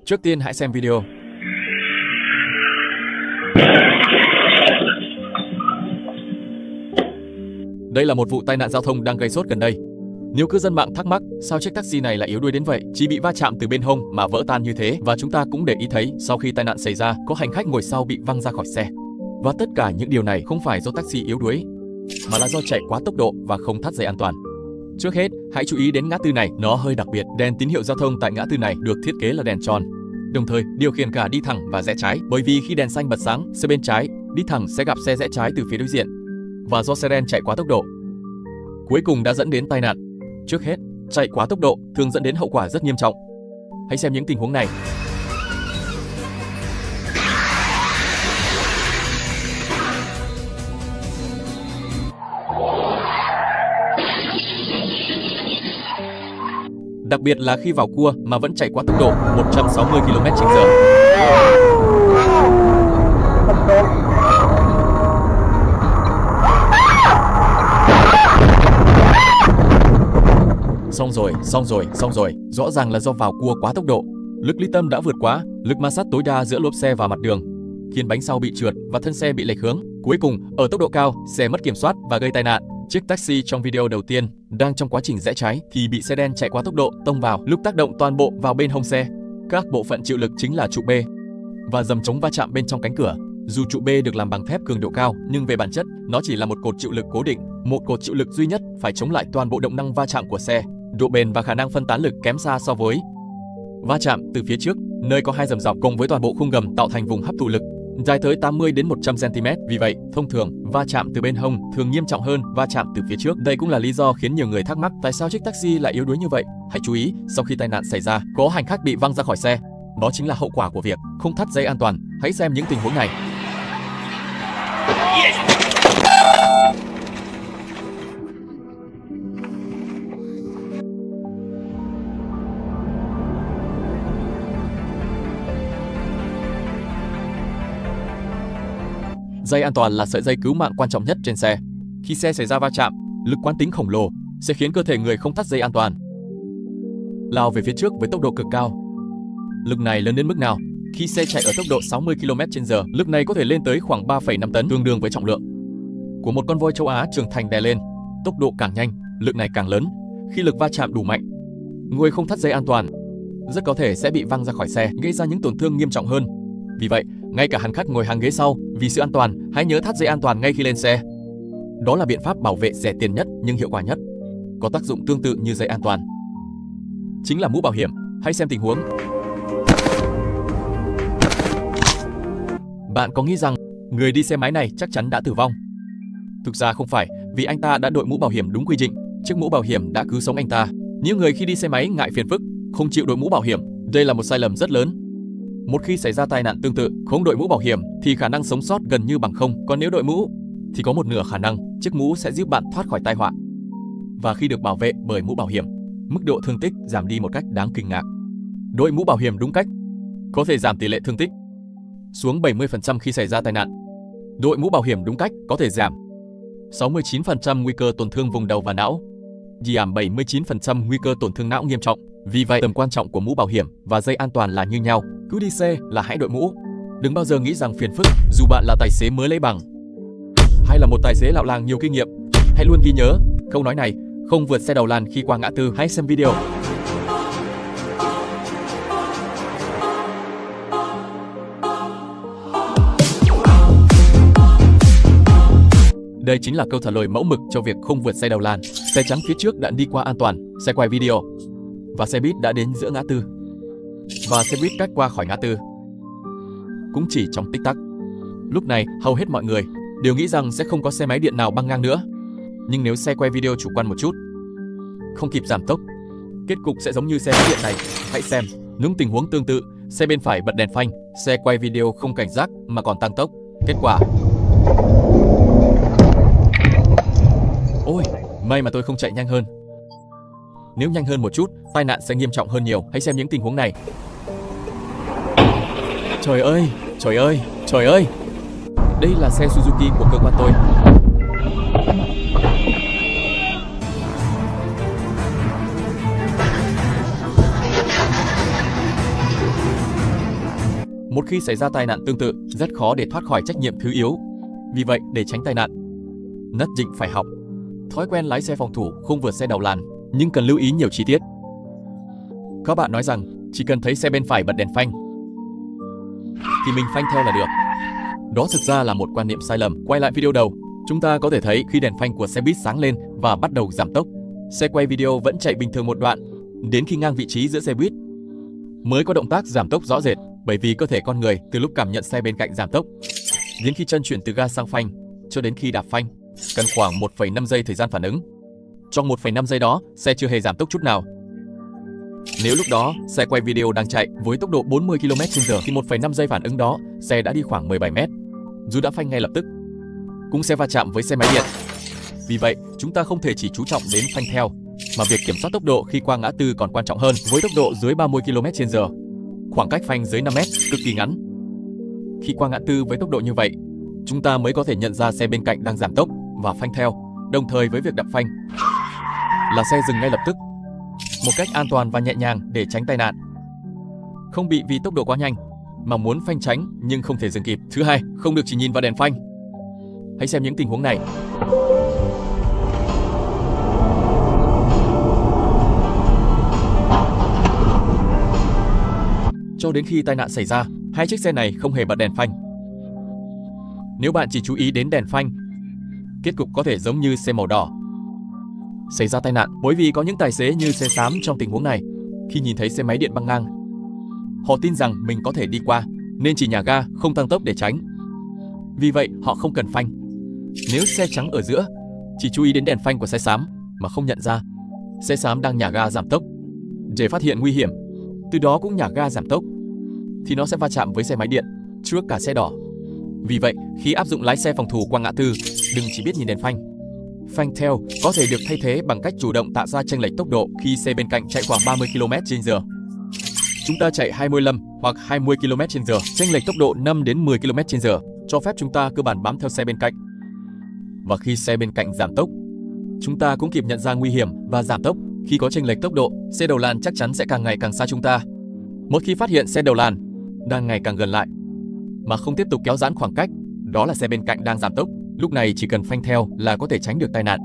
Trước tiên hãy xem video. Đây là một vụ tai nạn giao thông đang gây sốt gần đây. Nhiều cư dân mạng thắc mắc sao chiếc taxi này lại yếu đuối đến vậy, chỉ bị va chạm từ bên hông mà vỡ tan như thế. Và chúng ta cũng để ý thấy sau khi tai nạn xảy ra, có hành khách ngồi sau bị văng ra khỏi xe. Và tất cả những điều này không phải do taxi yếu đuối, mà là do chạy quá tốc độ và không thắt dây an toàn. Trước hết, hãy chú ý đến ngã tư này, nó hơi đặc biệt. Đèn tín hiệu giao thông tại ngã tư này được thiết kế là đèn tròn, đồng thời điều khiển cả đi thẳng và rẽ trái. Bởi vì khi đèn xanh bật sáng, xe bên trái đi thẳng sẽ gặp xe rẽ trái từ phía đối diện. Và do xe đen chạy quá tốc độ, cuối cùng đã dẫn đến tai nạn. Trước hết, chạy quá tốc độ thường dẫn đến hậu quả rất nghiêm trọng. Hãy xem những tình huống này. Đặc biệt là khi vào cua mà vẫn chạy quá tốc độ 160 km/h. Xong rồi, rõ ràng là do vào cua quá tốc độ. Lực ly tâm đã vượt quá, lực ma sát tối đa giữa lốp xe và mặt đường, khiến bánh sau bị trượt và thân xe bị lệch hướng. Cuối cùng, ở tốc độ cao, xe mất kiểm soát và gây tai nạn. Chiếc taxi trong video đầu tiên đang trong quá trình rẽ trái thì bị xe đen chạy quá tốc độ tông vào, lúc tác động toàn bộ vào bên hông xe. Các bộ phận chịu lực chính là trụ B và dầm chống va chạm bên trong cánh cửa. Dù trụ B được làm bằng thép cường độ cao, nhưng về bản chất, nó chỉ là một cột chịu lực cố định, một cột chịu lực duy nhất phải chống lại toàn bộ động năng va chạm của xe. Độ bền và khả năng phân tán lực kém xa so với va chạm từ phía trước, nơi có hai dầm dọc cùng với toàn bộ khung gầm tạo thành vùng hấp thụ lực dài tới 80 đến 100 cm. Vì vậy, thông thường, va chạm từ bên hông thường nghiêm trọng hơn va chạm từ phía trước. Đây cũng là lý do khiến nhiều người thắc mắc tại sao chiếc taxi lại yếu đuối như vậy. Hãy chú ý, sau khi tai nạn xảy ra, có hành khách bị văng ra khỏi xe. Đó chính là hậu quả của việc không thắt dây an toàn. Hãy xem những tình huống này. Dây an toàn là sợi dây cứu mạng quan trọng nhất trên xe. Khi xe xảy ra va chạm, lực quán tính khổng lồ sẽ khiến cơ thể người không thắt dây an toàn lao về phía trước với tốc độ cực cao. Lực này lớn đến mức nào? Khi xe chạy ở tốc độ 60 km/h, lực này có thể lên tới khoảng 3,5 tấn, tương đương với trọng lượng của một con voi châu Á trưởng thành đè lên. Tốc độ càng nhanh, lực này càng lớn. Khi lực va chạm đủ mạnh, người không thắt dây an toàn rất có thể sẽ bị văng ra khỏi xe, gây ra những tổn thương nghiêm trọng hơn. Vì vậy, ngay cả hành khách ngồi hàng ghế sau, vì sự an toàn, hãy nhớ thắt dây an toàn ngay khi lên xe. Đó là biện pháp bảo vệ rẻ tiền nhất nhưng hiệu quả nhất, có tác dụng tương tự như dây an toàn, chính là mũ bảo hiểm. Hãy xem tình huống. Bạn có nghĩ rằng người đi xe máy này chắc chắn đã tử vong? Thực ra không phải, vì anh ta đã đội mũ bảo hiểm đúng quy định. Chiếc mũ bảo hiểm đã cứu sống anh ta. Những người khi đi xe máy ngại phiền phức, không chịu đội mũ bảo hiểm. Đây là một sai lầm rất lớn. Một khi xảy ra tai nạn tương tự, không đội mũ bảo hiểm thì khả năng sống sót gần như bằng không. Còn nếu đội mũ thì có một nửa khả năng chiếc mũ sẽ giúp bạn thoát khỏi tai họa. Và khi được bảo vệ bởi mũ bảo hiểm, mức độ thương tích giảm đi một cách đáng kinh ngạc. Đội mũ bảo hiểm đúng cách có thể giảm tỷ lệ thương tích xuống 70% khi xảy ra tai nạn. Đội mũ bảo hiểm đúng cách có thể giảm 69% nguy cơ tổn thương vùng đầu và não, giảm 79% nguy cơ tổn thương não nghiêm trọng. Vì vậy, tầm quan trọng của mũ bảo hiểm và dây an toàn là như nhau. Cứ đi xe là hãy đội mũ. Đừng bao giờ nghĩ rằng phiền phức, dù bạn là tài xế mới lấy bằng hay là một tài xế lạo làng nhiều kinh nghiệm. Hãy luôn ghi nhớ câu nói này: không vượt xe đầu làn khi qua ngã tư. Hãy xem video. Đây chính là câu trả lời mẫu mực cho việc không vượt xe đầu làn. Xe trắng phía trước đã đi qua an toàn, xe quay video và xe buýt đã đến giữa ngã tư, và xe buýt cách qua khỏi ngã tư cũng chỉ trong tích tắc. Lúc này, hầu hết mọi người đều nghĩ rằng sẽ không có xe máy điện nào băng ngang nữa. Nhưng nếu xe quay video chủ quan một chút, không kịp giảm tốc, kết cục sẽ giống như xe máy điện này. Hãy xem những tình huống tương tự. Xe bên phải bật đèn phanh, xe quay video không cảnh giác mà còn tăng tốc. Kết quả, ôi, may mà tôi không chạy nhanh hơn. Nếu nhanh hơn một chút, tai nạn sẽ nghiêm trọng hơn nhiều. Hãy xem những tình huống này. Trời ơi, trời ơi, trời ơi! Đây là xe Suzuki của cơ quan tôi. Một khi xảy ra tai nạn tương tự, rất khó để thoát khỏi trách nhiệm thứ yếu. Vì vậy, để tránh tai nạn, nhất định phải học thói quen lái xe phòng thủ, không vượt xe đầu làn, nhưng cần lưu ý nhiều chi tiết. Các bạn nói rằng chỉ cần thấy xe bên phải bật đèn phanh thì mình phanh theo là được. Đó thực ra là một quan niệm sai lầm. Quay lại video đầu, chúng ta có thể thấy khi đèn phanh của xe buýt sáng lên và bắt đầu giảm tốc, xe quay video vẫn chạy bình thường một đoạn, đến khi ngang vị trí giữa xe buýt mới có động tác giảm tốc rõ rệt, bởi vì cơ thể con người từ lúc cảm nhận xe bên cạnh giảm tốc đến khi chân chuyển từ ga sang phanh cho đến khi đạp phanh cần khoảng 1,5 giây thời gian phản ứng. Trong 1,5 giây đó, xe chưa hề giảm tốc chút nào. Nếu lúc đó xe quay video đang chạy với tốc độ 40 km/h thì 1,5 giây phản ứng đó, xe đã đi khoảng 17 m. Dù đã phanh ngay lập tức, cũng sẽ va chạm với xe máy điện. Vì vậy, chúng ta không thể chỉ chú trọng đến phanh theo, mà việc kiểm soát tốc độ khi qua ngã tư còn quan trọng hơn. Với tốc độ dưới 30 km/h, khoảng cách phanh dưới 5 m cực kỳ ngắn. Khi qua ngã tư với tốc độ như vậy, chúng ta mới có thể nhận ra xe bên cạnh đang giảm tốc và phanh theo, đồng thời với việc đạp phanh là xe dừng ngay lập tức, một cách an toàn và nhẹ nhàng để tránh tai nạn. Không bị vì tốc độ quá nhanh mà muốn phanh tránh nhưng không thể dừng kịp. Thứ hai, không được chỉ nhìn vào đèn phanh. Hãy xem những tình huống này. Cho đến khi tai nạn xảy ra, hai chiếc xe này không hề bật đèn phanh. Nếu bạn chỉ chú ý đến đèn phanh, kết cục có thể giống như xe màu đỏ xảy ra tai nạn, bởi vì có những tài xế như xe xám trong tình huống này, khi nhìn thấy xe máy điện băng ngang, họ tin rằng mình có thể đi qua nên chỉ nhả ga không tăng tốc để tránh. Vì vậy, họ không cần phanh. Nếu xe trắng ở giữa chỉ chú ý đến đèn phanh của xe xám mà không nhận ra xe xám đang nhả ga giảm tốc để phát hiện nguy hiểm, từ đó cũng nhả ga giảm tốc, thì nó sẽ va chạm với xe máy điện trước cả xe đỏ. Vì vậy, khi áp dụng lái xe phòng thủ qua ngã tư, đừng chỉ biết nhìn đèn phanh. Phanh theo có thể được thay thế bằng cách chủ động tạo ra chênh lệch tốc độ khi xe bên cạnh chạy khoảng 30 km/h. Chúng ta chạy 25 hoặc 20 km/h, chênh lệch tốc độ 5 đến 10 km/h cho phép chúng ta cơ bản bám theo xe bên cạnh. Và khi xe bên cạnh giảm tốc, chúng ta cũng kịp nhận ra nguy hiểm và giảm tốc. Khi có chênh lệch tốc độ, xe đầu làn chắc chắn sẽ càng ngày càng xa chúng ta. Một khi phát hiện xe đầu làn đang ngày càng gần lại mà không tiếp tục kéo giãn khoảng cách, đó là xe bên cạnh đang giảm tốc. Lúc này chỉ cần phanh theo là có thể tránh được tai nạn.